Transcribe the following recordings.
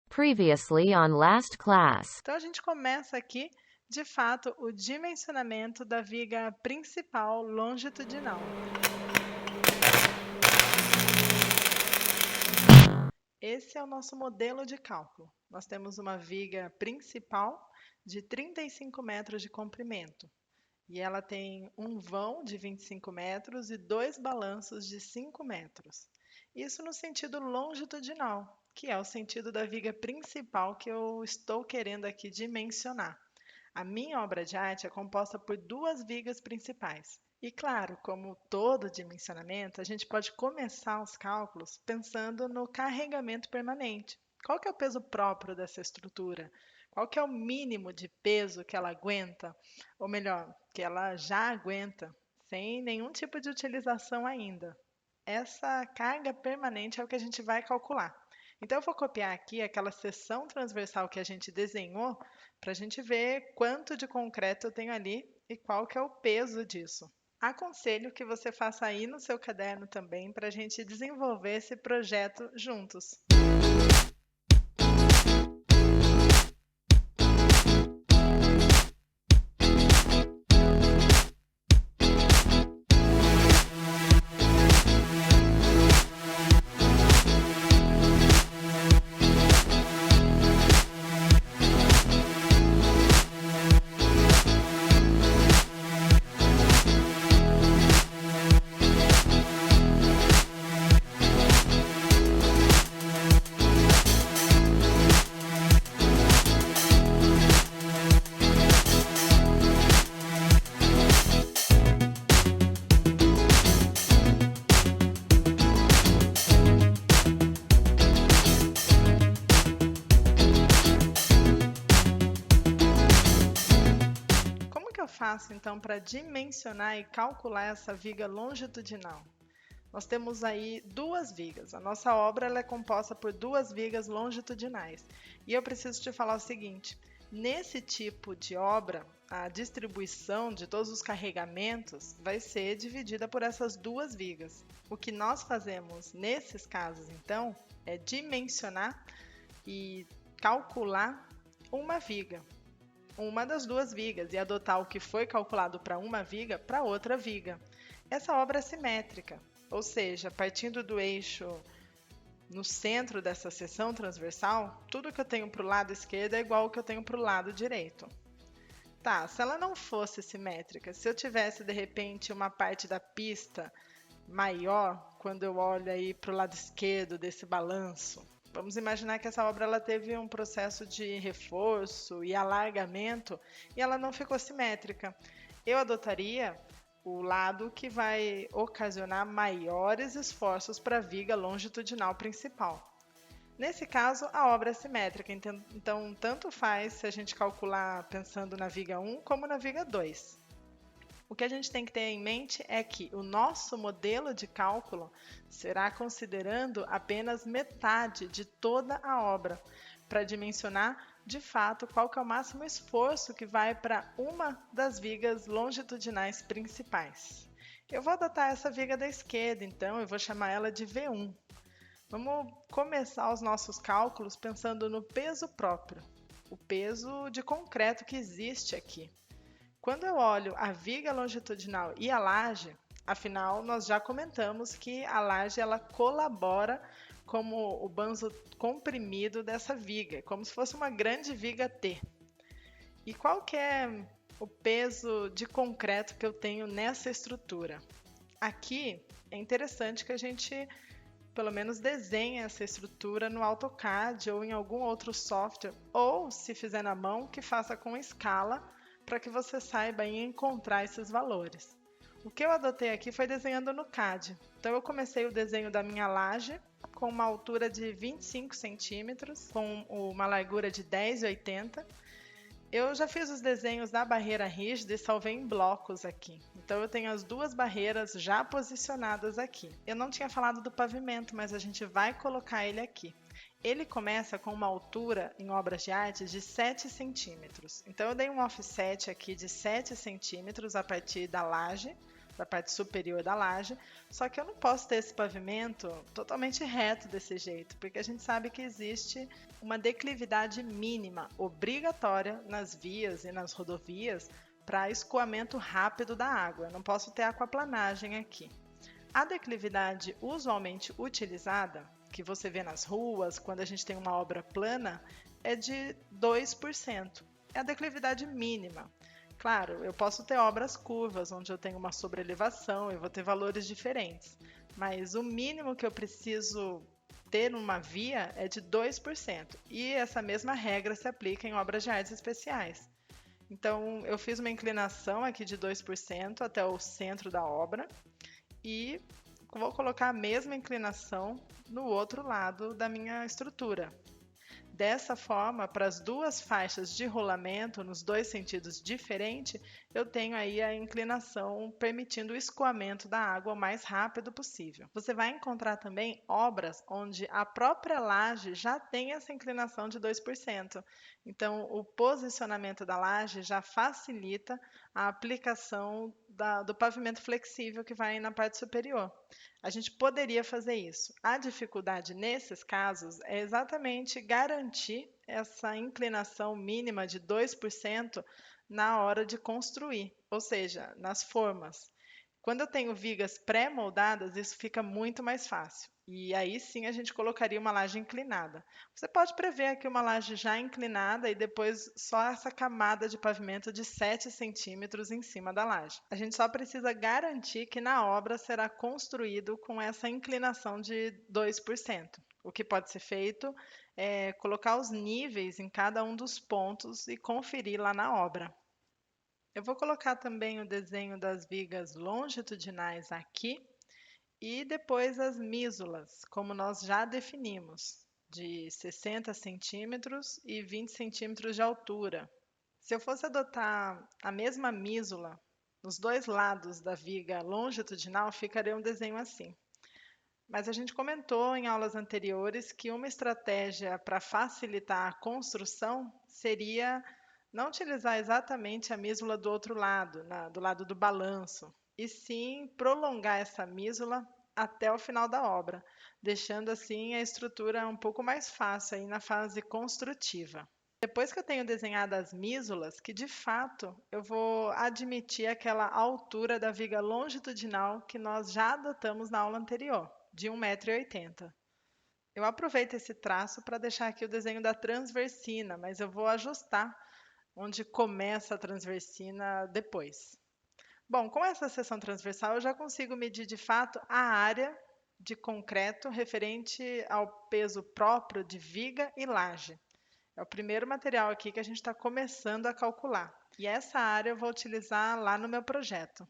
Previously on Last Class. Então a gente começa aqui, de fato, o dimensionamento da viga principal longitudinal. Esse é o nosso modelo de cálculo. Nós temos uma viga principal de 35 metros de comprimento. E ela tem um vão de 25 metros e dois balanços de 5 metros. Isso no sentido longitudinal, que é o sentido da viga principal que eu estou querendo aqui dimensionar. A minha obra de arte é composta por duas vigas principais. E claro, como todo dimensionamento, a gente pode começar os cálculos pensando no carregamento permanente. Qual que é o peso próprio dessa estrutura? Qual que é o mínimo de peso que ela aguenta? Ou melhor, que ela já aguenta, sem nenhum tipo de utilização ainda. Essa carga permanente é o que a gente vai calcular. Então, eu vou copiar aqui aquela seção transversal que a gente desenhou para a gente ver quanto de concreto eu tenho ali e qual que é o peso disso. Aconselho que você faça aí no seu caderno também para a gente desenvolver esse projeto juntos. Como que eu faço então para dimensionar e calcular essa viga longitudinal? Nós temos aí duas vigas. A nossa obra ela é composta por duas vigas longitudinais. E eu preciso te falar o seguinte: nesse tipo de obra, a distribuição de todos os carregamentos vai ser dividida por essas duas vigas. O que nós fazemos nesses casos, então, é dimensionar e calcular uma viga, uma das duas vigas, e adotar o que foi calculado para uma viga para outra viga. Essa obra é simétrica, ou seja, partindo do eixo no centro dessa seção transversal, tudo que eu tenho para o lado esquerdo é igual ao que eu tenho para o lado direito. Tá, se ela não fosse simétrica, se eu tivesse de repente uma parte da pista maior, quando eu olho aí para o lado esquerdo desse balanço, vamos imaginar que essa obra ela teve um processo de reforço e alargamento e ela não ficou simétrica. Eu adotaria o lado que vai ocasionar maiores esforços para a viga longitudinal principal. Nesse caso, a obra é simétrica, então tanto faz se a gente calcular pensando na viga 1 como na viga 2. O que a gente tem que ter em mente é que o nosso modelo de cálculo será considerando apenas metade de toda a obra, para dimensionar de fato qual que é o máximo esforço que vai para uma das vigas longitudinais principais. Eu vou adotar essa viga da esquerda, então eu vou chamar ela de V1. Vamos começar os nossos cálculos pensando no peso próprio, o peso de concreto que existe aqui. Quando eu olho a viga longitudinal e a laje, afinal, nós já comentamos que a laje ela colabora como o banzo comprimido dessa viga, como se fosse uma grande viga T. E qual que é o peso de concreto que eu tenho nessa estrutura? Aqui é interessante que a gente pelo menos desenhe essa estrutura no AutoCAD ou em algum outro software, ou se fizer na mão, que faça com escala, para que você saiba encontrar esses valores. O que eu adotei aqui foi desenhando no CAD. Então eu comecei o desenho da minha laje com uma altura de 25 centímetros, com uma largura de 10,80. Eu já fiz os desenhos da barreira rígida e salvei em blocos aqui. Então eu tenho as duas barreiras já posicionadas aqui. Eu não tinha falado do pavimento, mas a gente vai colocar ele aqui. Ele começa com uma altura em obras de arte de 7 centímetros. Então eu dei um offset aqui de 7 centímetros a partir da laje, da parte superior da laje, só que eu não posso ter esse pavimento totalmente reto desse jeito, porque a gente sabe que existe uma declividade mínima obrigatória nas vias e nas rodovias para escoamento rápido da água. Eu não posso ter aquaplanagem aqui. A declividade usualmente utilizada, que você vê nas ruas, quando a gente tem uma obra plana, é de 2%. É a declividade mínima. Claro, eu posso ter obras curvas, onde eu tenho uma sobrelevação e vou ter valores diferentes, mas o mínimo que eu preciso ter numa via é de 2%, e essa mesma regra se aplica em obras de artes especiais. Então, eu fiz uma inclinação aqui de 2% até o centro da obra, e vou colocar a mesma inclinação no outro lado da minha estrutura. Dessa forma, para as duas faixas de rolamento, nos dois sentidos diferentes, eu tenho aí a inclinação permitindo o escoamento da água o mais rápido possível. Você vai encontrar também obras onde a própria laje já tem essa inclinação de 2%. Então, o posicionamento da laje já facilita a aplicação do pavimento flexível que vai na parte superior. A gente poderia fazer isso. A dificuldade nesses casos é exatamente garantir essa inclinação mínima de 2% na hora de construir, ou seja, nas formas. Quando eu tenho vigas pré-moldadas, isso fica muito mais fácil. E aí sim a gente colocaria uma laje inclinada. Você pode prever aqui uma laje já inclinada e depois só essa camada de pavimento de 7 centímetros em cima da laje. A gente só precisa garantir que na obra será construído com essa inclinação de 2%. O que pode ser feito é colocar os níveis em cada um dos pontos e conferir lá na obra. Eu vou colocar também o desenho das vigas longitudinais aqui e depois as mísulas, como nós já definimos, de 60 centímetros e 20 centímetros de altura. Se eu fosse adotar a mesma mísula nos dois lados da viga longitudinal, ficaria um desenho assim. Mas a gente comentou em aulas anteriores que uma estratégia para facilitar a construção seria não utilizar exatamente a mísula do outro lado, do lado do balanço, e sim prolongar essa mísula até o final da obra, deixando assim a estrutura um pouco mais fácil aí na fase construtiva. Depois que eu tenho desenhado as mísulas, que de fato eu vou admitir aquela altura da viga longitudinal que nós já adotamos na aula anterior, de 1,80 m. Eu aproveito esse traço para deixar aqui o desenho da transversina, mas eu vou ajustar onde começa a transversina depois. Bom, com essa seção transversal eu já consigo medir de fato a área de concreto referente ao peso próprio de viga e laje. É o primeiro material aqui que a gente está começando a calcular. E essa área eu vou utilizar lá no meu projeto.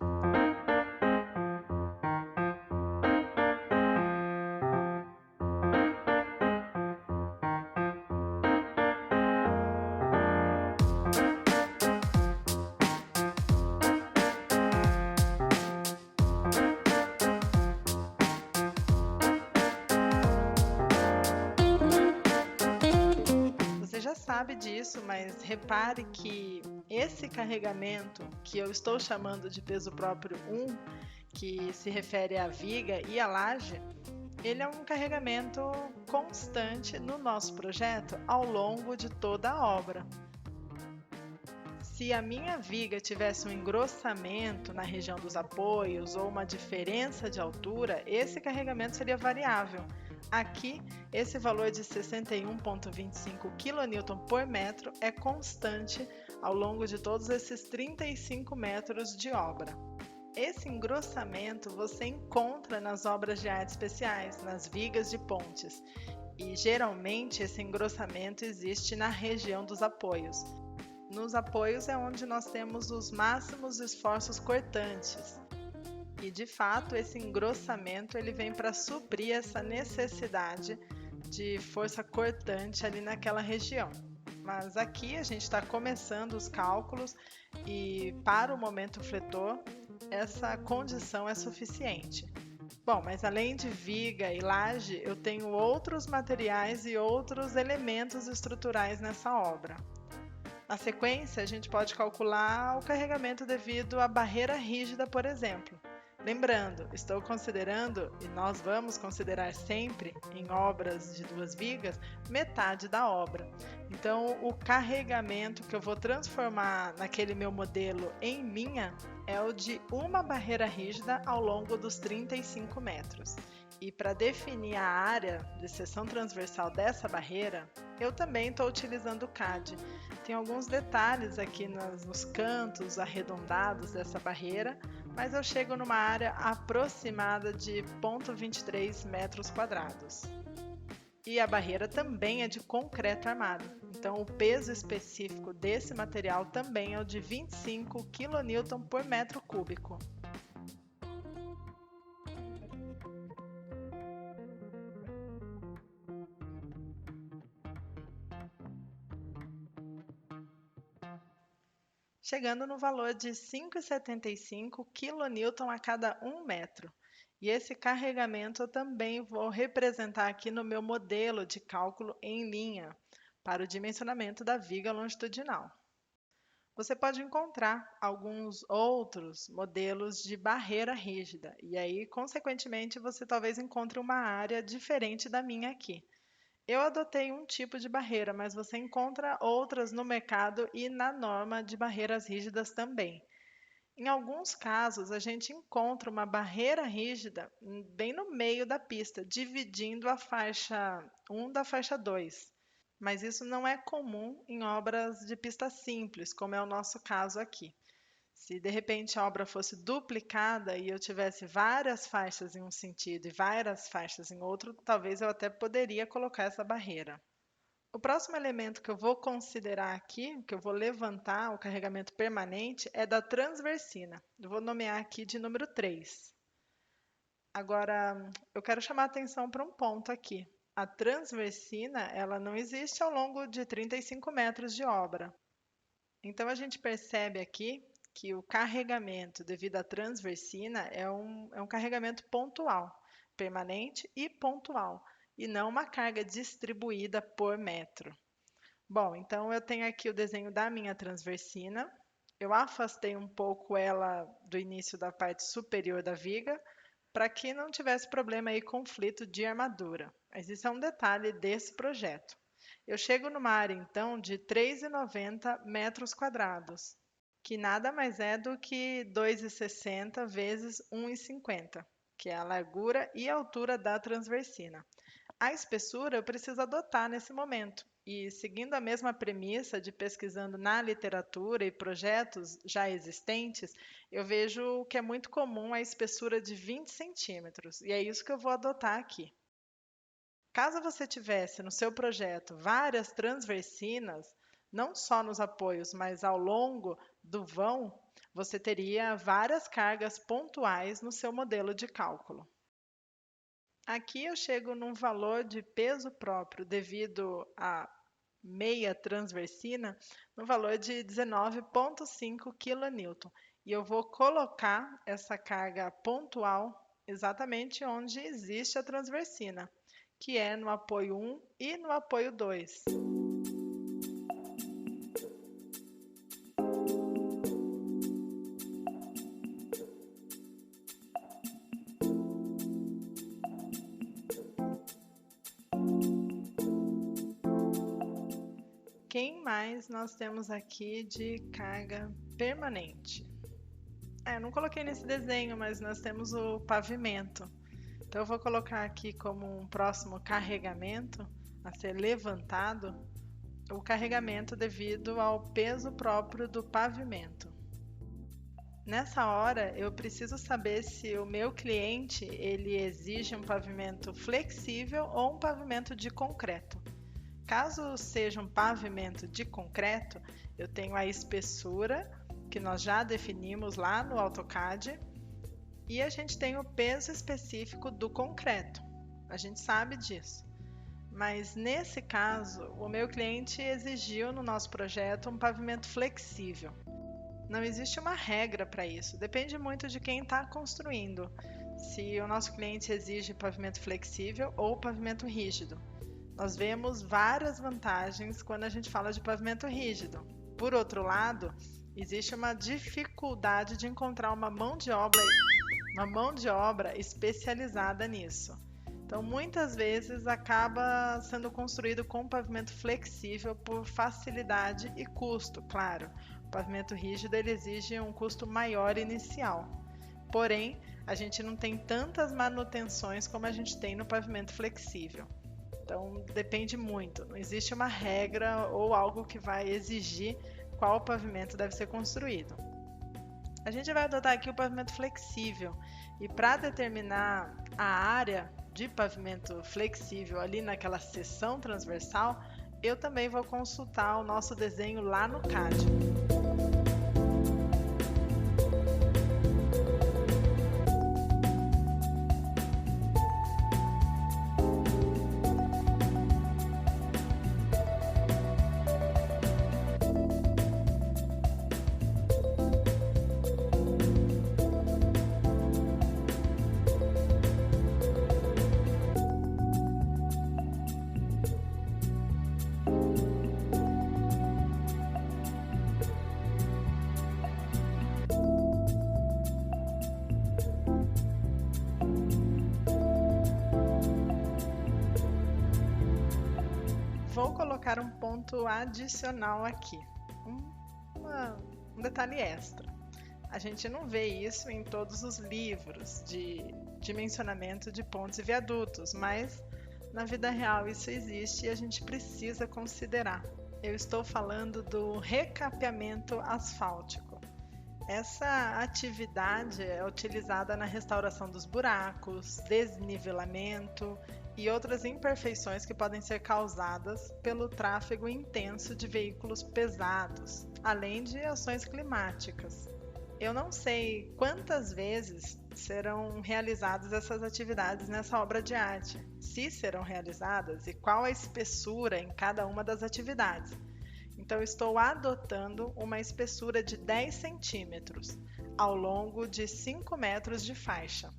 Você já sabe disso, mas repare que esse carregamento, que eu estou chamando de peso próprio 1, que se refere à viga e à laje, ele é um carregamento constante no nosso projeto ao longo de toda a obra. Se a minha viga tivesse um engrossamento na região dos apoios ou uma diferença de altura, esse carregamento seria variável. Aqui, esse valor de 61,25 kN por metro é constante ao longo de todos esses 35 metros de obra. Esse engrossamento você encontra nas obras de artes especiais, nas vigas de pontes, e geralmente esse engrossamento existe na região dos apoios. Nos apoios é onde nós temos os máximos esforços cortantes. E, de fato, esse engrossamento ele vem para suprir essa necessidade de força cortante ali naquela região. Mas aqui a gente está começando os cálculos e, para o momento fletor, essa condição é suficiente. Bom, mas além de viga e laje, eu tenho outros materiais e outros elementos estruturais nessa obra. Na sequência, a gente pode calcular o carregamento devido à barreira rígida, por exemplo. Lembrando, estou considerando, e nós vamos considerar sempre, em obras de 2 vigas, metade da obra. Então, o carregamento que eu vou transformar naquele meu modelo em linha é o de uma barreira rígida ao longo dos 35 metros. E para definir a área de seção transversal dessa barreira, eu também estou utilizando o CAD. Tem alguns detalhes aqui nos cantos arredondados dessa barreira, mas eu chego numa área aproximada de 0,23 metros quadrados. E a barreira também é de concreto armado, então o peso específico desse material também é o de 25 kN por metro cúbico. Chegando no valor de 5,75 kN a cada 1 metro. E esse carregamento eu também vou representar aqui no meu modelo de cálculo em linha, para o dimensionamento da viga longitudinal. Você pode encontrar alguns outros modelos de barreira rígida, e aí, consequentemente, você talvez encontre uma área diferente da minha aqui. Eu adotei um tipo de barreira, mas você encontra outras no mercado e na norma de barreiras rígidas também. Em alguns casos, a gente encontra uma barreira rígida bem no meio da pista, dividindo a faixa 1 da faixa 2. Mas isso não é comum em obras de pista simples, como é o nosso caso aqui. Se de repente a obra fosse duplicada e eu tivesse várias faixas em um sentido e várias faixas em outro, talvez eu até poderia colocar essa barreira. O próximo elemento que eu vou considerar aqui, que eu vou levantar o carregamento permanente, é da transversina. Eu vou nomear aqui de número 3. Agora, eu quero chamar a atenção para um ponto aqui. A transversina, ela não existe ao longo de 35 metros de obra. Então, a gente percebe aqui que o carregamento devido à transversina é um carregamento pontual, permanente e pontual, e não uma carga distribuída por metro. Bom, então eu tenho aqui o desenho da minha transversina, eu afastei um pouco ela do início da parte superior da viga, para que não tivesse problema aí, conflito de armadura. Mas isso é um detalhe desse projeto. Eu chego numa área, então, de 3,90 metros quadrados, que nada mais é do que 2,60 vezes 1,50, que é a largura e a altura da transversina. A espessura eu preciso adotar nesse momento, e seguindo a mesma premissa de pesquisando na literatura e projetos já existentes, eu vejo que é muito comum a espessura de 20 centímetros, e é isso que eu vou adotar aqui. Caso você tivesse no seu projeto várias transversinas, não só nos apoios, mas ao longo do vão, você teria várias cargas pontuais no seu modelo de cálculo. Aqui eu chego num valor de peso próprio devido à meia transversina, no valor de 19,5 kN. E eu vou colocar essa carga pontual exatamente onde existe a transversina, que é no apoio 1 e no apoio 2. Quem mais nós temos aqui de carga permanente? Eu não coloquei nesse desenho, mas nós temos o pavimento. Então eu vou colocar aqui como um próximo carregamento a ser levantado, o carregamento devido ao peso próprio do pavimento. Nessa hora, eu preciso saber se o meu cliente ele exige um pavimento flexível ou um pavimento de concreto. Caso seja um pavimento de concreto, eu tenho a espessura, que nós já definimos lá no AutoCAD, e a gente tem o peso específico do concreto. A gente sabe disso. Mas nesse caso, o meu cliente exigiu no nosso projeto um pavimento flexível. Não existe uma regra para isso, depende muito de quem está construindo, se o nosso cliente exige pavimento flexível ou pavimento rígido. Nós vemos várias vantagens quando a gente fala de pavimento rígido. Por outro lado, existe uma dificuldade de encontrar uma mão de obra uma mão de obra especializada nisso. Então, muitas vezes acaba sendo construído com pavimento flexível por facilidade e custo, claro. O pavimento rígido ele exige um custo maior inicial. Porém, a gente não tem tantas manutenções como a gente tem no pavimento flexível. Então, depende muito. Não existe uma regra ou algo que vai exigir qual pavimento deve ser construído. A gente vai adotar aqui o pavimento flexível. E para determinar a área de pavimento flexível ali naquela seção transversal, eu também vou consultar o nosso desenho lá no CAD. Vou colocar um ponto adicional aqui, um detalhe extra. A gente não vê isso em todos os livros de dimensionamento de pontes e viadutos, mas na vida real isso existe e a gente precisa considerar. Eu estou falando do recapeamento asfáltico. Essa atividade é utilizada na restauração dos buracos, desnivelamento e outras imperfeições que podem ser causadas pelo tráfego intenso de veículos pesados, além de ações climáticas. Eu não sei quantas vezes serão realizadas essas atividades nessa obra de arte, se serão realizadas e qual a espessura em cada uma das atividades. Então, estou adotando uma espessura de 10 centímetros ao longo de 5 metros de faixa.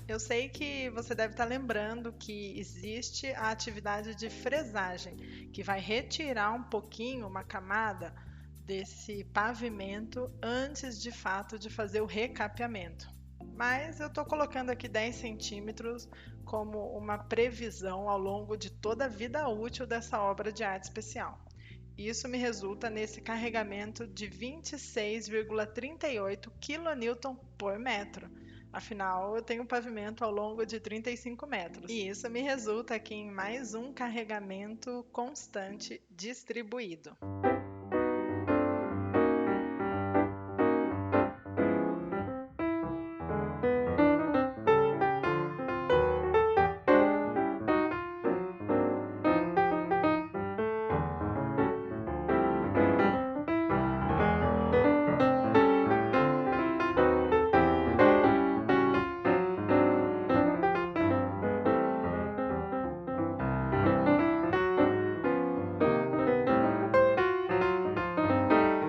Eu sei que você deve estar lembrando que existe a atividade de fresagem, que vai retirar um pouquinho, uma camada desse pavimento antes de fato de fazer o recapeamento. Mas eu estou colocando aqui 10 centímetros como uma previsão ao longo de toda a vida útil dessa obra de arte especial. Isso me resulta nesse carregamento de 26,38 kN por metro. Afinal, eu tenho um pavimento ao longo de 35 metros. E isso me resulta aqui em mais um carregamento constante distribuído.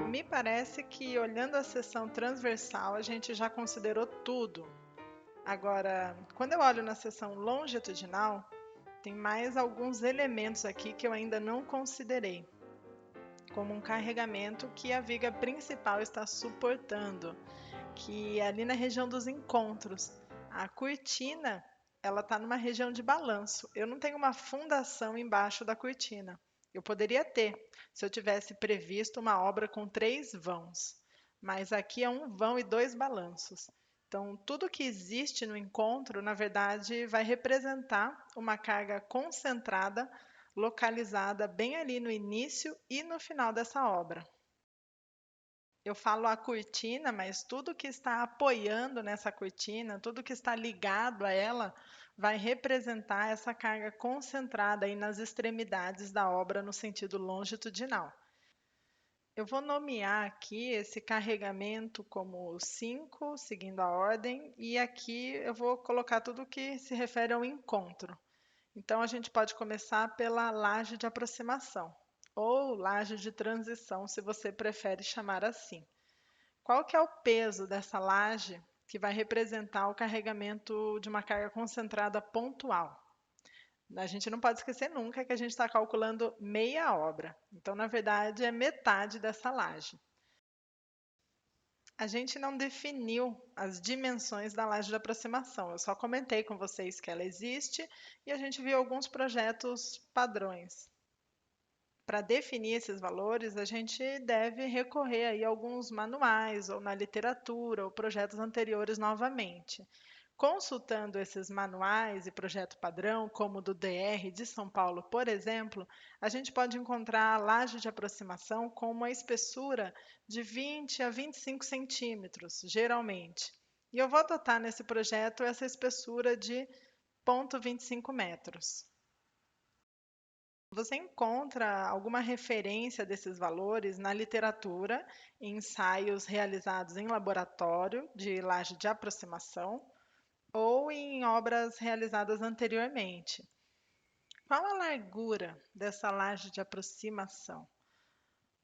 Me parece que olhando a seção transversal a gente já considerou tudo. Agora, quando eu olho na seção longitudinal, tem mais alguns elementos aqui que eu ainda não considerei, como um carregamento que a viga principal está suportando, que é ali na região dos encontros. A cortina, ela está numa região de balanço. Eu não tenho uma fundação embaixo da cortina. Eu poderia ter, se eu tivesse previsto uma obra com 3 vãos. Mas aqui é um vão e 2 balanços. Então, tudo que existe no encontro, na verdade, vai representar uma carga concentrada, localizada bem ali no início e no final dessa obra. Eu falo a cortina, mas tudo que está apoiando nessa cortina, tudo que está ligado a ela, vai representar essa carga concentrada aí nas extremidades da obra no sentido longitudinal. Eu vou nomear aqui esse carregamento como 5, seguindo a ordem, e aqui eu vou colocar tudo que se refere ao encontro. Então, a gente pode começar pela laje de aproximação, ou laje de transição, se você prefere chamar assim. Qual que é o peso dessa laje que vai representar o carregamento de uma carga concentrada pontual? A gente não pode esquecer nunca que a gente está calculando meia obra. Então, na verdade, é metade dessa laje. A gente não definiu as dimensões da laje de aproximação. Eu só comentei com vocês que ela existe e a gente viu alguns projetos padrões. Para definir esses valores, a gente deve recorrer aí a alguns manuais ou na literatura ou projetos anteriores novamente. Consultando esses manuais e projeto padrão, como o do DR de São Paulo, por exemplo, a gente pode encontrar a laje de aproximação com uma espessura de 20 a 25 centímetros, geralmente. E eu vou adotar nesse projeto essa espessura de 0,25 metros. Você encontra alguma referência desses valores na literatura, em ensaios realizados em laboratório de laje de aproximação ou em obras realizadas anteriormente. Qual a largura dessa laje de aproximação?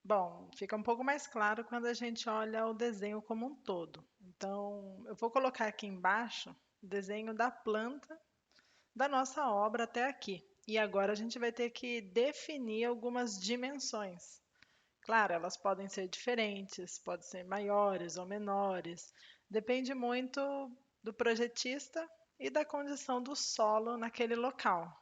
Bom, fica um pouco mais claro quando a gente olha o desenho como um todo. Então, eu vou colocar aqui embaixo o desenho da planta da nossa obra até aqui. E agora a gente vai ter que definir algumas dimensões. Claro, elas podem ser diferentes, podem ser maiores ou menores, depende muito do projetista e da condição do solo naquele local.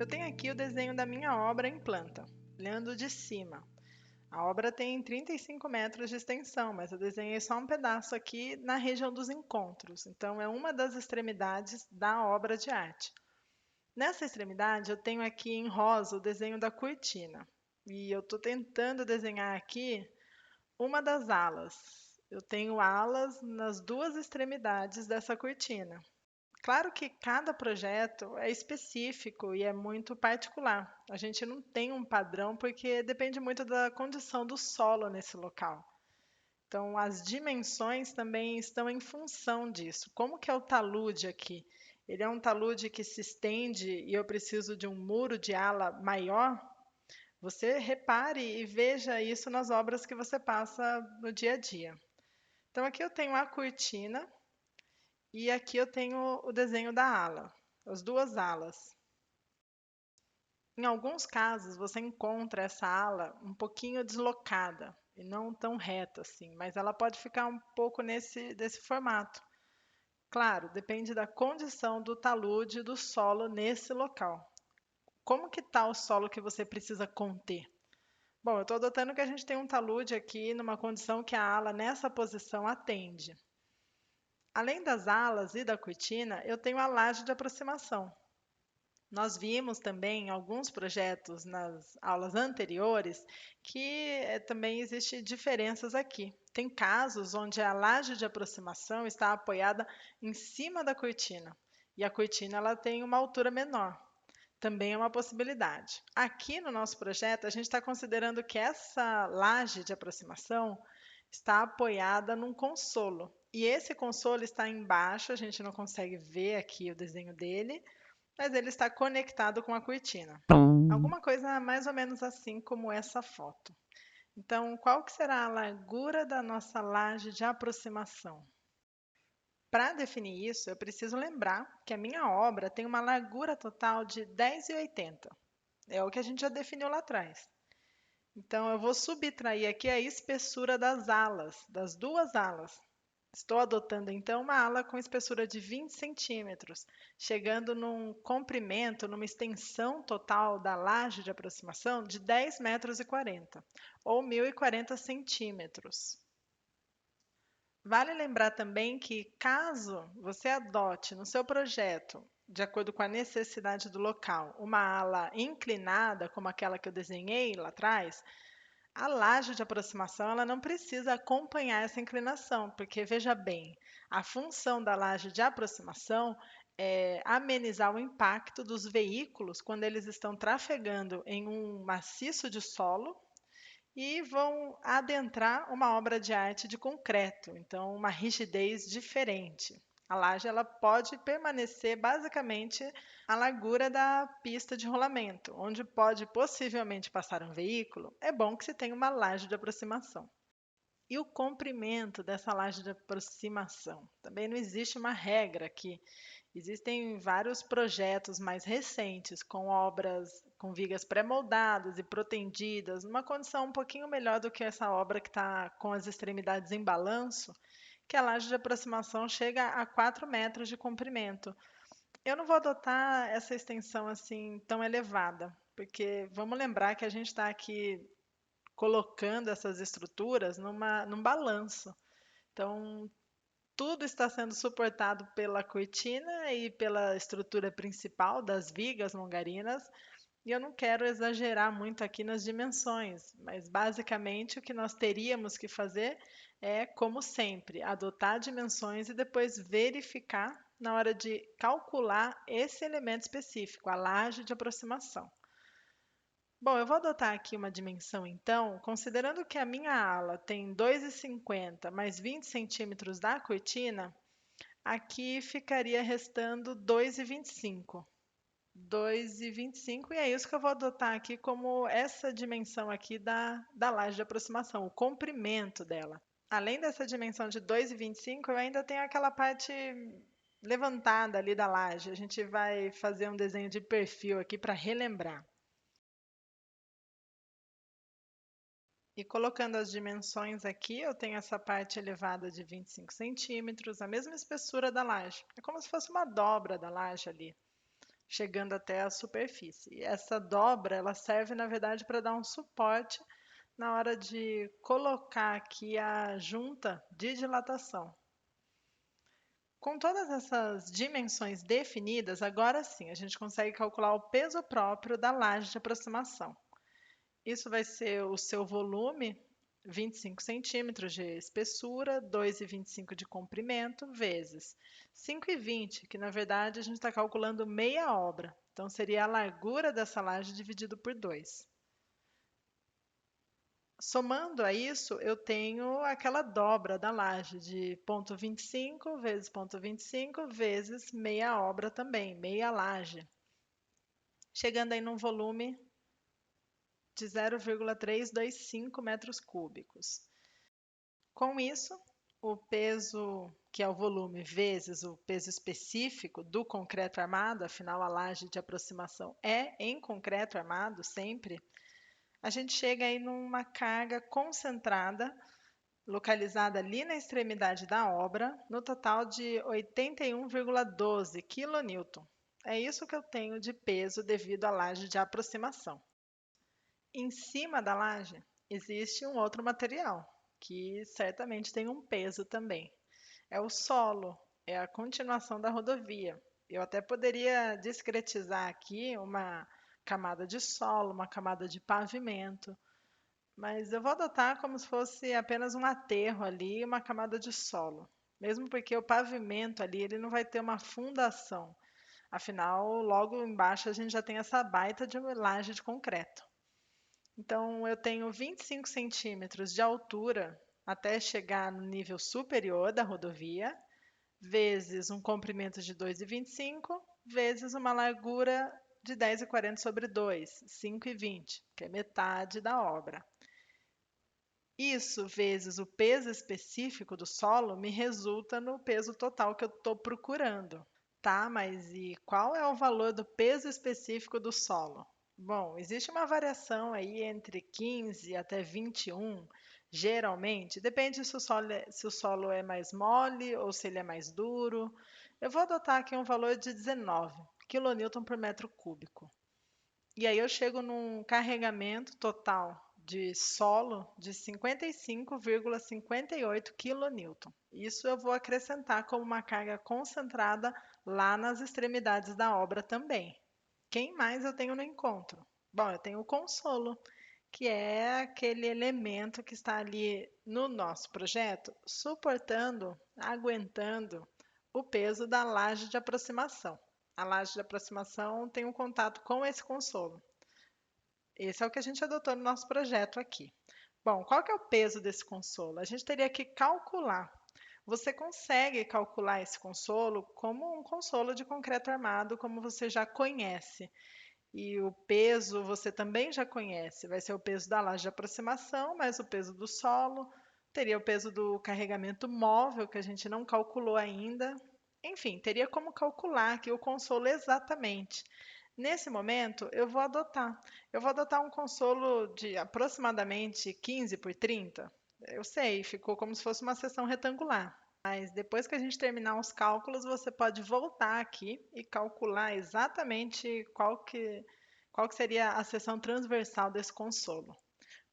Eu tenho aqui o desenho da minha obra em planta, olhando de cima. A obra tem 35 metros de extensão, mas eu desenhei só um pedaço aqui na região dos encontros. Então, é uma das extremidades da obra de arte. Nessa extremidade, eu tenho aqui em rosa o desenho da cortina. E eu estou tentando desenhar aqui uma das alas. Eu tenho alas nas duas extremidades dessa cortina. Claro que cada projeto é específico e é muito particular. A gente não tem um padrão porque depende muito da condição do solo nesse local. Então, as dimensões também estão em função disso. Como que é o talude aqui? Ele é um talude que se estende e eu preciso de um muro de ala maior? Você repare e veja isso nas obras que você passa no dia a dia. Então, aqui eu tenho a cortina e aqui eu tenho o desenho da ala, as duas alas. Em alguns casos, você encontra essa ala um pouquinho deslocada e não tão reta assim, mas ela pode ficar um pouco desse formato. Claro, depende da condição do talude do solo nesse local. Como que está o solo que você precisa conter? Bom, eu estou adotando que a gente tem um talude aqui numa condição que a ala nessa posição atende. Além das alas e da cortina, eu tenho a laje de aproximação. Nós vimos também em alguns projetos nas aulas anteriores que também existem diferenças aqui. Tem casos onde a laje de aproximação está apoiada em cima da cortina e a cortina ela tem uma altura menor. Também é uma possibilidade. Aqui no nosso projeto, a gente está considerando que essa laje de aproximação está apoiada num consolo. E esse consolo está embaixo, a gente não consegue ver aqui o desenho dele, mas ele está conectado com a cortina. Alguma coisa mais ou menos assim como essa foto. Então, qual que será a largura da nossa laje de aproximação? Para definir isso, eu preciso lembrar que a minha obra tem uma largura total de 10,80. É o que a gente já definiu lá atrás. Então, eu vou subtrair aqui a espessura das alas, das duas alas. Estou adotando, então, uma ala com espessura de 20 centímetros, chegando num comprimento, numa extensão total da laje de aproximação de 10 metros e 40, ou 1.040 centímetros. Vale lembrar também que, caso você adote no seu projeto, de acordo com a necessidade do local, uma ala inclinada, como aquela que eu desenhei lá atrás, a laje de aproximação ela não precisa acompanhar essa inclinação, porque veja bem, a função da laje de aproximação é amenizar o impacto dos veículos quando eles estão trafegando em um maciço de solo e vão adentrar uma obra de arte de concreto, então uma rigidez diferente. A laje ela pode permanecer basicamente a largura da pista de rolamento, onde pode possivelmente passar um veículo. É bom que se tenha uma laje de aproximação. E o comprimento dessa laje de aproximação? Também não existe uma regra aqui. Existem vários projetos mais recentes com obras com vigas pré-moldadas e protendidas, numa condição um pouquinho melhor do que essa obra que está com as extremidades em balanço, que a laje de aproximação chega a 4 metros de comprimento. Eu não vou adotar essa extensão assim tão elevada, porque vamos lembrar que a gente está aqui colocando essas estruturas num balanço. Então, tudo está sendo suportado pela cortina e pela estrutura principal das vigas longarinas, e eu não quero exagerar muito aqui nas dimensões, mas basicamente o que nós teríamos que fazer é, como sempre, adotar dimensões e depois verificar na hora de calcular esse elemento específico, a laje de aproximação. Bom, eu vou adotar aqui uma dimensão então, considerando que a minha ala tem 2,50 mais 20 centímetros da cortina, aqui ficaria restando 2,25. 2,25, e é isso que eu vou adotar aqui como essa dimensão aqui da laje de aproximação, o comprimento dela. Além dessa dimensão de 2,25, eu ainda tenho aquela parte levantada ali da laje. A gente vai fazer um desenho de perfil aqui para relembrar. E colocando as dimensões aqui, eu tenho essa parte elevada de 25 centímetros, a mesma espessura da laje. É como se fosse uma dobra da laje ali, chegando até a superfície. E essa dobra, ela serve, na verdade, para dar um suporte na hora de colocar aqui a junta de dilatação. Com todas essas dimensões definidas, agora sim, a gente consegue calcular o peso próprio da laje de aproximação. Isso vai ser o seu volume, 25 centímetros de espessura, 2,25 de comprimento, vezes 5,20, que na verdade a gente está calculando meia obra. Então, seria a largura dessa laje dividido por 2. Somando a isso, eu tenho aquela dobra da laje de 0,25 vezes 0,25 vezes meia obra também, meia laje. Chegando aí num volume de 0,325 metros cúbicos. Com isso, o peso, que é o volume, vezes o peso específico do concreto armado, afinal a laje de aproximação é em concreto armado sempre, a gente chega aí numa carga concentrada, localizada ali na extremidade da obra, no total de 81,12 kN. É isso que eu tenho de peso devido à laje de aproximação. Em cima da laje existe um outro material, que certamente tem um peso também. É o solo, é a continuação da rodovia. Eu até poderia discretizar aqui uma camada de solo, uma camada de pavimento, mas eu vou adotar como se fosse apenas um aterro ali, uma camada de solo. Mesmo porque o pavimento ali, ele não vai ter uma fundação. Afinal, logo embaixo a gente já tem essa baita de laje de concreto. Então, eu tenho 25 centímetros de altura até chegar no nível superior da rodovia, vezes um comprimento de 2,25, vezes uma largura de 10,40 sobre 2, 5,20, que é metade da obra. Isso, vezes o peso específico do solo, me resulta no peso total que eu estou procurando. Tá, mas e qual é o valor do peso específico do solo? Bom, existe uma variação aí entre 15 até 21, geralmente. Depende se o solo é mais mole ou se ele é mais duro. Eu vou adotar aqui um valor de 19 kN por metro cúbico. E aí eu chego num carregamento total de solo de 55,58 kN. Isso eu vou acrescentar como uma carga concentrada lá nas extremidades da obra também. Quem mais eu tenho no encontro? Bom, eu tenho o consolo, que é aquele elemento que está ali no nosso projeto, suportando, aguentando o peso da laje de aproximação. A laje de aproximação tem um contato com esse consolo. Esse é o que a gente adotou no nosso projeto aqui. Bom, qual que é o peso desse consolo? A gente teria que calcular. Você consegue calcular esse consolo como um consolo de concreto armado, como você já conhece. E o peso você também já conhece. Vai ser o peso da laje de aproximação, mais o peso do solo. Teria o peso do carregamento móvel, que a gente não calculou ainda. Enfim, teria como calcular aqui o consolo exatamente. Nesse momento, eu vou adotar. Eu vou adotar um consolo de aproximadamente 15 por 30. Eu sei, ficou como se fosse uma seção retangular. Mas depois que a gente terminar os cálculos, você pode voltar aqui e calcular exatamente qual que seria a seção transversal desse consolo.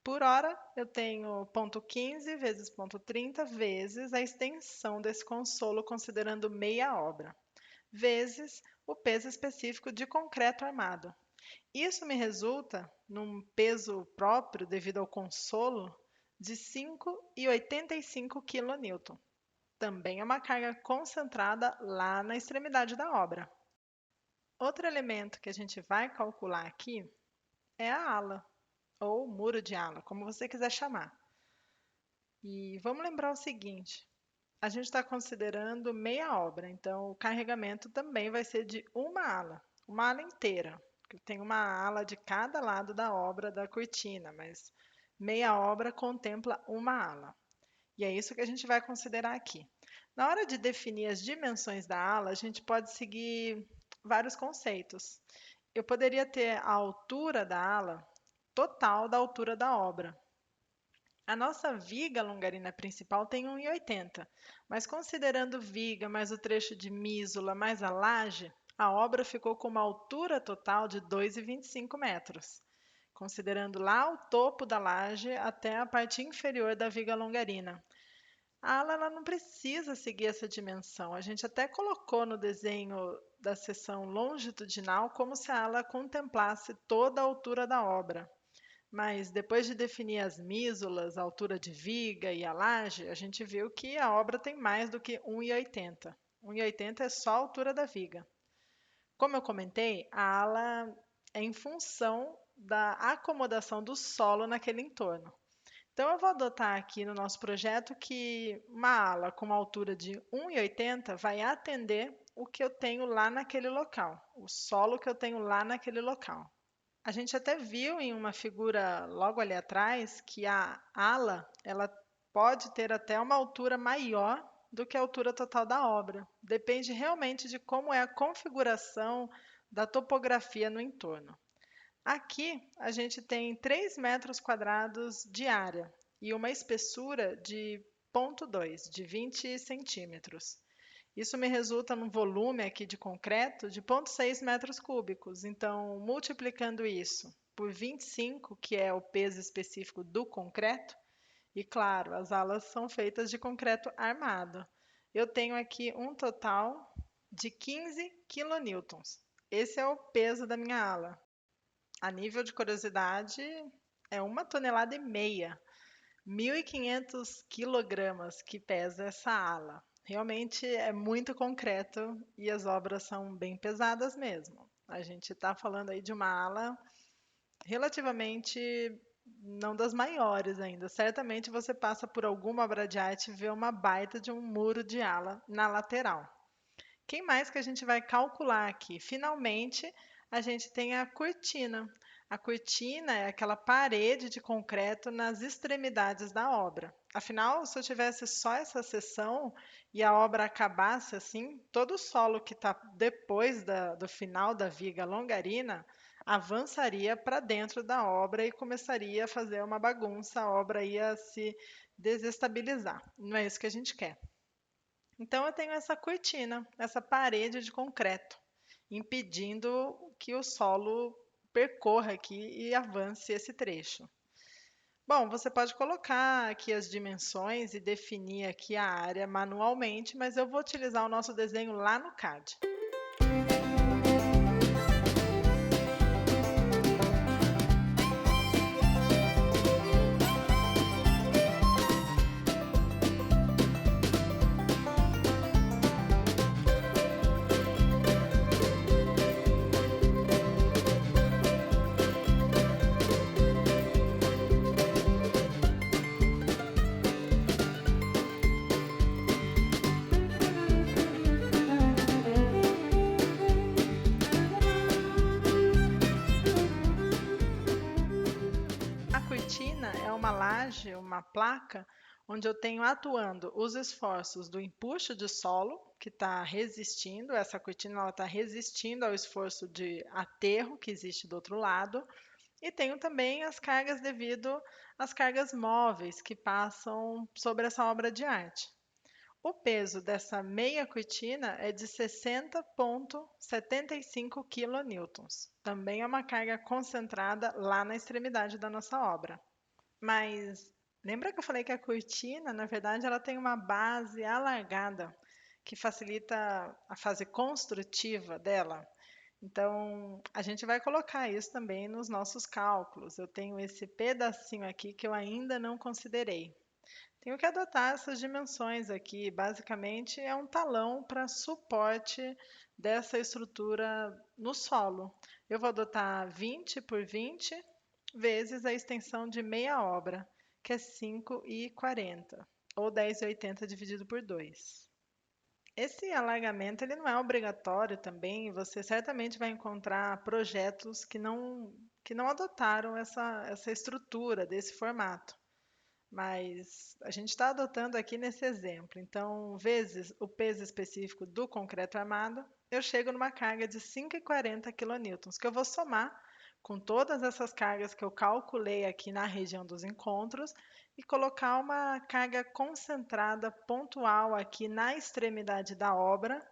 Por hora, eu tenho ponto 15 vezes ponto 30 vezes a extensão desse consolo, considerando meia obra, vezes o peso específico de concreto armado. Isso me resulta num peso próprio, devido ao consolo, de 5,85 kN. Também é uma carga concentrada lá na extremidade da obra. Outro elemento que a gente vai calcular aqui é a ala, ou muro de ala, como você quiser chamar. E vamos lembrar o seguinte: a gente está considerando meia obra, então o carregamento também vai ser de uma ala inteira. Tem uma ala de cada lado da obra da cortina, mas meia obra contempla uma ala. E é isso que a gente vai considerar aqui. Na hora de definir as dimensões da ala, a gente pode seguir vários conceitos. Eu poderia ter a altura da ala total da altura da obra. A nossa viga longarina principal tem 1,80, mas considerando viga mais o trecho de mísula mais a laje, a obra ficou com uma altura total de 2,25 metros, considerando lá o topo da laje até a parte inferior da viga longarina. A ala ela não precisa seguir essa dimensão. A gente até colocou no desenho da seção longitudinal como se a ala contemplasse toda a altura da obra. Mas depois de definir as mísulas, a altura de viga e a laje, a gente viu que a obra tem mais do que 1,80. 1,80 é só a altura da viga. Como eu comentei, a ala é em função da acomodação do solo naquele entorno. Então, eu vou adotar aqui no nosso projeto que uma ala com uma altura de 1,80 vai atender o que eu tenho lá naquele local, o solo que eu tenho lá naquele local. A gente até viu em uma figura logo ali atrás que a ala ela pode ter até uma altura maior do que a altura total da obra. Depende realmente de como é a configuração da topografia no entorno. Aqui a gente tem 3 metros quadrados de área e uma espessura de 0,2, de 20 centímetros. Isso me resulta num volume aqui de concreto de 0,6 metros cúbicos. Então, multiplicando isso por 25, que é o peso específico do concreto, e claro, as alas são feitas de concreto armado, eu tenho aqui um total de 15 quilonewtons. Esse é o peso da minha ala. A nível de curiosidade, é 1,5 toneladas, 1.500 quilogramas que pesa essa ala. Realmente é muito concreto e as obras são bem pesadas mesmo. A gente está falando aí de uma ala relativamente não das maiores ainda. Certamente você passa por alguma obra de arte e vê uma baita de um muro de ala na lateral. Quem mais que a gente vai calcular aqui? Finalmente, a gente tem a cortina. A cortina é aquela parede de concreto nas extremidades da obra. Afinal, se eu tivesse só essa seção e a obra acabasse assim, todo o solo que está depois do final da viga longarina avançaria para dentro da obra e começaria a fazer uma bagunça, a obra ia se desestabilizar. Não é isso que a gente quer. Então, eu tenho essa cortina, essa parede de concreto, impedindo que o solo percorra aqui e avance esse trecho. Bom, você pode colocar aqui as dimensões e definir aqui a área manualmente, mas eu vou utilizar o nosso desenho lá no CAD. uma laje, uma placa, onde eu tenho atuando os esforços do empuxo de solo, que está resistindo, essa cortina está resistindo ao esforço de aterro que existe do outro lado, e tenho também as cargas devido às cargas móveis que passam sobre essa obra de arte. O peso dessa meia cortina é de 60,75 quilonewtons. Também é uma carga concentrada lá na extremidade da nossa obra. Mas lembra que eu falei que a cortina, na verdade, ela tem uma base alargada que facilita a fase construtiva dela? Então, a gente vai colocar isso também nos nossos cálculos. Eu tenho esse pedacinho aqui que eu ainda não considerei. Tenho que adotar essas dimensões aqui. Basicamente, é um talão para suporte dessa estrutura no solo. Eu vou adotar 20 por 20 vezes a extensão de meia obra, que é 5,40, ou 10,80 dividido por 2. Esse alargamento ele não é obrigatório também. Você certamente vai encontrar projetos que não adotaram essa estrutura desse formato. Mas a gente está adotando aqui nesse exemplo. Então, vezes o peso específico do concreto armado, eu chego numa carga de 5,40 quilonewtons, que eu vou somar com todas essas cargas que eu calculei aqui na região dos encontros e colocar uma carga concentrada pontual aqui na extremidade da obra,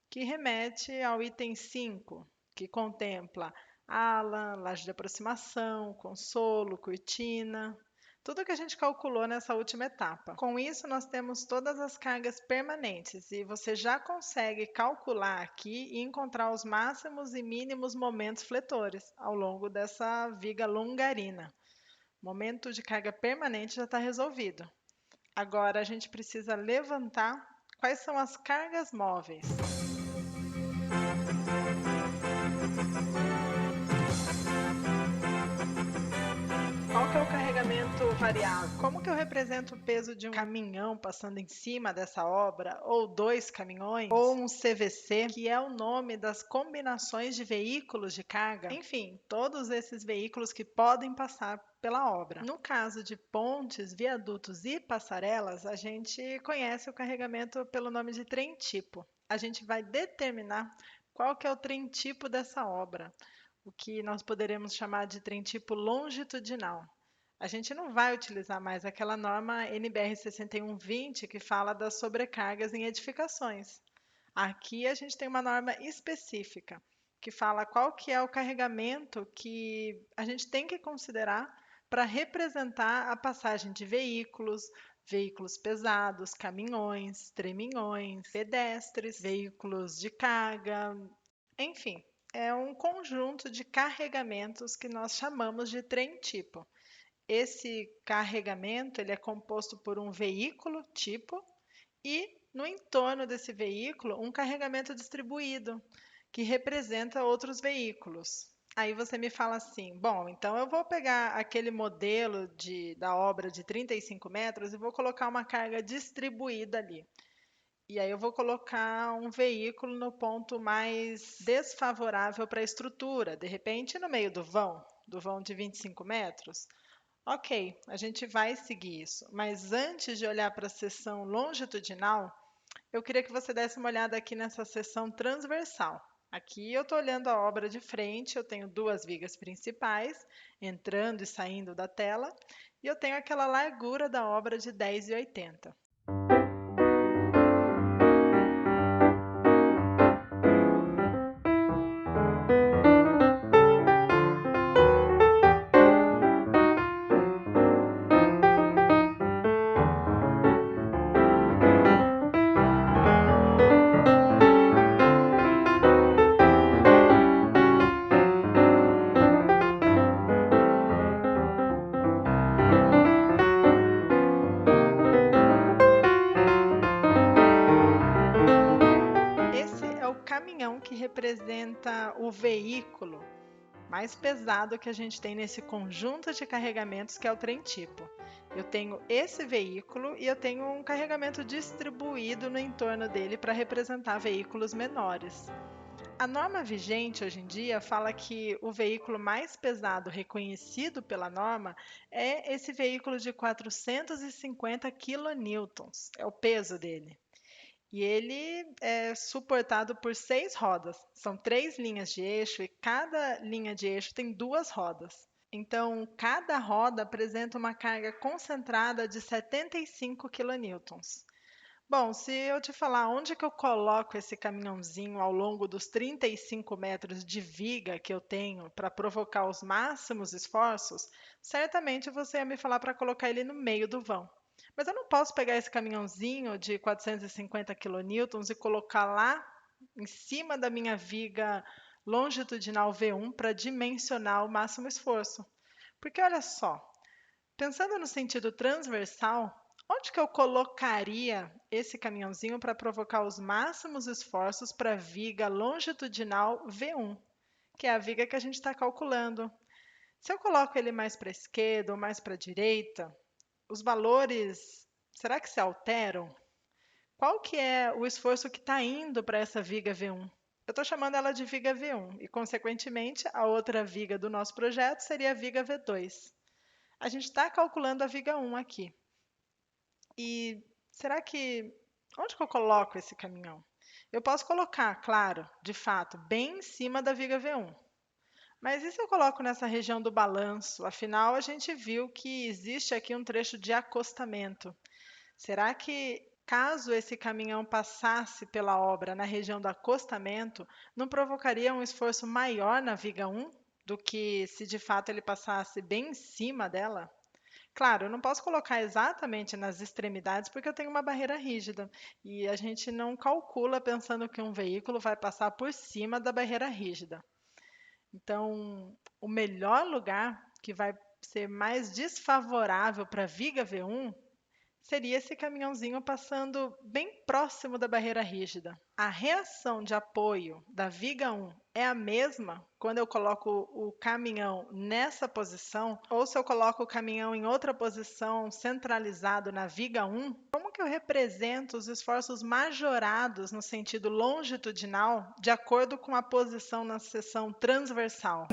que remete ao item 5, que contempla ala, laje de aproximação, consolo, cortina, tudo que a gente calculou nessa última etapa. Com isso, nós temos todas as cargas permanentes e você já consegue calcular aqui e encontrar os máximos e mínimos momentos fletores ao longo dessa viga longarina. O momento de carga permanente já está resolvido. Agora a gente precisa levantar quais são as cargas móveis. Qual que é o carregamento variável? Como que eu represento o peso de um caminhão passando em cima dessa obra, ou 2 caminhões, ou um CVC, que é o nome das combinações de veículos de carga? Enfim, todos esses veículos que podem passar pela obra. No caso de pontes, viadutos e passarelas, a gente conhece o carregamento pelo nome de trem-tipo. A gente vai determinar qual que é o trem-tipo dessa obra, o que nós poderemos chamar de trem tipo longitudinal. A gente não vai utilizar mais aquela norma NBR 6120 que fala das sobrecargas em edificações. Aqui a gente tem uma norma específica que fala qual que é o carregamento que a gente tem que considerar para representar a passagem de veículos, veículos pesados, caminhões, treminhões, pedestres, veículos de carga, enfim, é um conjunto de carregamentos que nós chamamos de trem-tipo. Esse carregamento ele é composto por um veículo tipo e, no entorno desse veículo, um carregamento distribuído, que representa outros veículos. Aí você me fala assim, bom, então eu vou pegar aquele modelo da obra de 35 metros e vou colocar uma carga distribuída ali. E aí eu vou colocar um veículo no ponto mais desfavorável para a estrutura, de repente no meio do vão de 25 metros. Ok, a gente vai seguir isso. Mas antes de olhar para a seção longitudinal, eu queria que você desse uma olhada aqui nessa seção transversal. Aqui eu estou olhando a obra de frente, eu tenho duas vigas principais, entrando e saindo da tela, e eu tenho aquela largura da obra de 10,80. Esse é o caminhão que representa o veículo mais pesado que a gente tem nesse conjunto de carregamentos que é o trem-tipo. Eu tenho esse veículo e eu tenho um carregamento distribuído no entorno dele para representar veículos menores. A norma vigente hoje em dia fala que o veículo mais pesado reconhecido pela norma é esse veículo de 450 quilonewtons, é o peso dele. E ele é suportado por 6 rodas. São 3 linhas de eixo e cada linha de eixo tem 2 rodas. Então, cada roda apresenta uma carga concentrada de 75 quilonewtons. Bom, se eu te falar onde que eu coloco esse caminhãozinho ao longo dos 35 metros de viga que eu tenho para provocar os máximos esforços, certamente você ia me falar para colocar ele no meio do vão. Mas eu não posso pegar esse caminhãozinho de 450 quilonewtons e colocar lá em cima da minha viga longitudinal V1 para dimensionar o máximo esforço. Porque olha só, pensando no sentido transversal, onde que eu colocaria esse caminhãozinho para provocar os máximos esforços para a viga longitudinal V1, que é a viga que a gente está calculando? Se eu coloco ele mais para a esquerda ou mais para a direita, os valores, será que se alteram? Qual que é o esforço que está indo para essa viga V1? Eu estou chamando ela de viga V1 e, consequentemente, a outra viga do nosso projeto seria a viga V2. A gente está calculando a viga 1 aqui. E será que... Onde que eu coloco esse caminhão? Eu posso colocar, claro, de fato, bem em cima da viga V1. Mas e se eu coloco nessa região do balanço? Afinal, a gente viu que existe aqui um trecho de acostamento. Será que, caso esse caminhão passasse pela obra na região do acostamento, não provocaria um esforço maior na viga 1 do que se de fato ele passasse bem em cima dela? Claro, eu não posso colocar exatamente nas extremidades porque eu tenho uma barreira rígida e a gente não calcula pensando que um veículo vai passar por cima da barreira rígida. Então, o melhor lugar que vai ser mais desfavorável para a viga V1 seria esse caminhãozinho passando bem próximo da barreira rígida. A reação de apoio da viga 1 é a mesma quando eu coloco o caminhão nessa posição ou se eu coloco o caminhão em outra posição centralizado na viga 1? Como que eu represento os esforços majorados no sentido longitudinal de acordo com a posição na seção transversal?